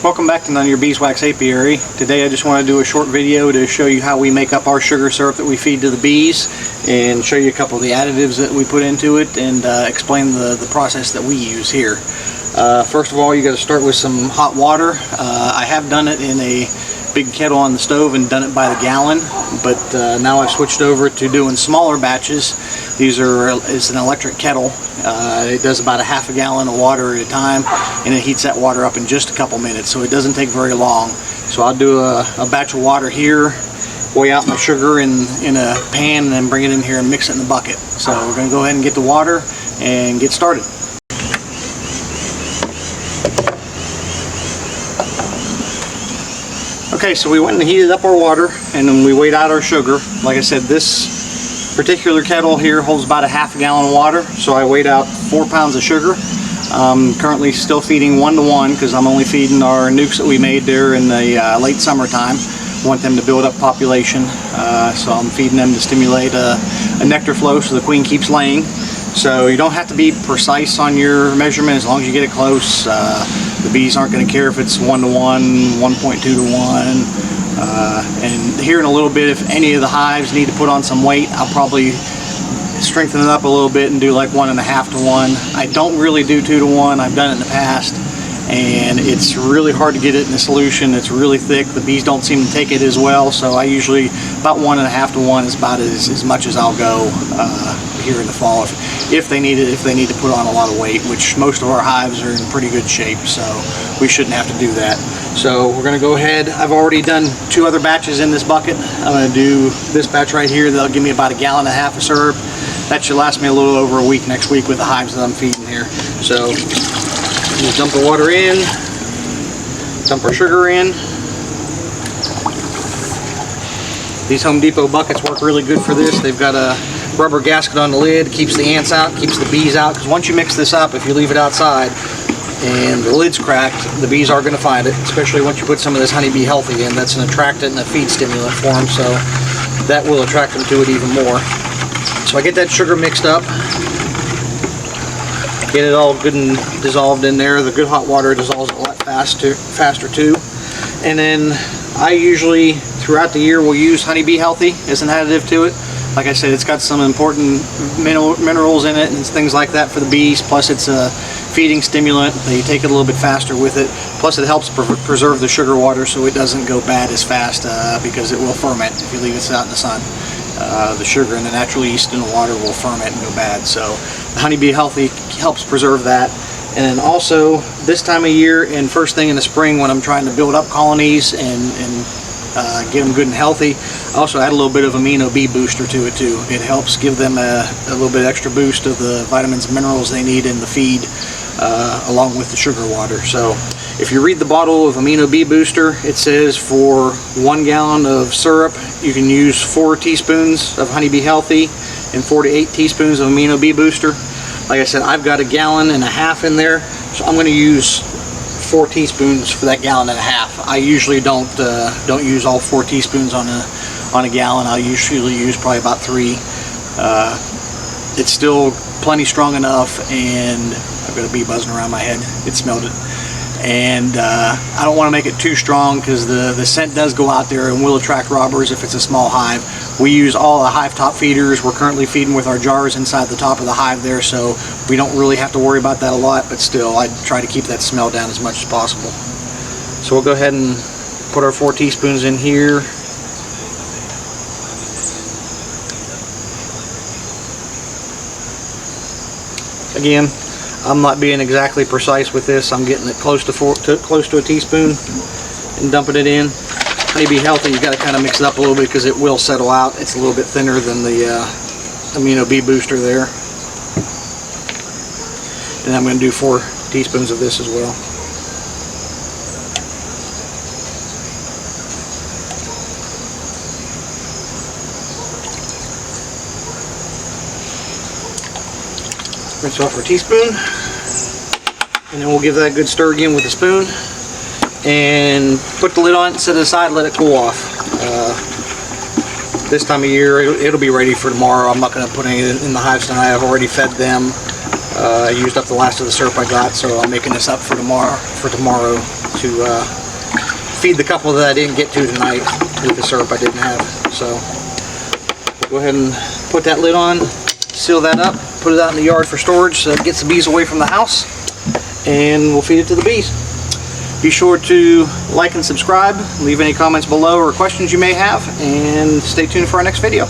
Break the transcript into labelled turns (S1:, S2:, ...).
S1: Welcome back to None of Your Beeswax Apiary. Today I just want to do a short video to show you how we make up our sugar syrup that we feed to the bees and show you a couple of the additives that we put into it and explain the process that we use here. First of all, you got to start with some hot water. I have done it in a big kettle on the stove and done it by the gallon, but now I've switched over to doing smaller batches. It's an electric kettle. It does about a half a gallon of water at a time, and it heats that water up in just a couple minutes, so it doesn't take very long. So I'll do a batch of water here, weigh out my sugar in a pan, and then bring it in here and mix it in the bucket. So we're going to go ahead and get the water and get started. Okay, so we went and heated up our water, and then we weighed out our sugar. Like I said, this particular kettle here holds about a half a gallon of water, so I weighed out 4 pounds of sugar. I'm currently still feeding 1 to 1 because I'm only feeding our nukes that we made there in the late summertime. I want them to build up population, so I'm feeding them to stimulate a nectar flow so the queen keeps laying. So you don't have to be precise on your measurement as long as you get it close. The bees aren't going to care if it's 1 to 1, 1.2 to 1. And here in a little bit, if any of the hives need to put on some weight, I'll probably strengthen it up a little bit and do like 1.5 to 1. I don't really do 2 to 1. I've done it in the past, and it's really hard to get it in the solution. It's really thick. The bees don't seem to take it as well, so I usually about 1.5 to 1 is about as much as I'll go here in the fall if they need it. If they need to put on a lot of weight, which most of our hives are in pretty good shape, so we shouldn't have to do that. So we're going to go ahead. I've already done 2 other batches in this bucket. I'm going to do this batch right here. That'll give me about 1.5 gallons of syrup. That should last me a little over a week next week with the hives that I'm feeding here. So just dump the water in, dump our sugar in. These Home Depot buckets work really good for this. They've got a rubber gasket on the lid, keeps the ants out, keeps the bees out, because once you mix this up, if you leave it outside and the lid's cracked, the bees are going to find it, especially once you put some of this Honeybee Healthy in. That's an attractant and a feed stimulant for them, so that will attract them to it even more. So I get that sugar mixed up, get it all good and dissolved in there. The good hot water dissolves a lot faster too. And then I usually, throughout the year, will use Honeybee Healthy as an additive to it. Like I said, it's got some important minerals in it and things like that for the bees, plus it's a feeding stimulant. They take it a little bit faster with it, plus it helps preserve the sugar water so it doesn't go bad as fast because it will ferment if you leave it out in the sun. The sugar and the natural yeast in the water will ferment and go bad, so the Honeybee Healthy helps preserve that. And then also this time of year and first thing in the spring when I'm trying to build up colonies and get them good and healthy, I also add a little bit of amino B booster to it too. It helps give them a little bit extra boost of the vitamins and minerals they need in the feed along with the sugar water. So if you read the bottle of amino B booster, it says for 1 gallon of syrup you can use 4 teaspoons of Honeybee Healthy and 4 to 8 teaspoons of amino B booster. Like I said, I've got 1.5 gallons in there, so I'm going to use 4 teaspoons for that 1.5 gallons. I usually don't use all 4 teaspoons on a gallon. I'll usually use probably about 3. It's still plenty strong enough, and I've got a bee buzzing around my head. It smelled it. And I don't want to make it too strong because the scent does go out there and will attract robbers if it's a small hive. We use all the hive top feeders. We're currently feeding with our jars inside the top of the hive there, so we don't really have to worry about that a lot, but still I try to keep that smell down as much as possible. So we'll go ahead and put our 4 teaspoons in here. Again, I'm not being exactly precise with this. I'm getting it close to a teaspoon and dumping it in. Honeybee Healthy, you got to kind of mix it up a little bit because it will settle out. It's a little bit thinner than the amino B booster there. And I'm going to do 4 teaspoons of this as well. Rinse off our teaspoon, and then we'll give that a good stir again with a spoon and put the lid on it, set it aside, let it cool off. This time of year it'll be ready for tomorrow. I'm not going to put any in the hives tonight. I've already fed them. I used up the last of the syrup I got, so I'm making this up for tomorrow. to feed the couple that I didn't get to tonight with the syrup I didn't have. So we'll go ahead and put that lid on, seal that up, put it out in the yard for storage so it gets the bees away from the house, and we'll feed it to the bees. Be sure to like and subscribe, leave any comments below or questions you may have, and stay tuned for our next video.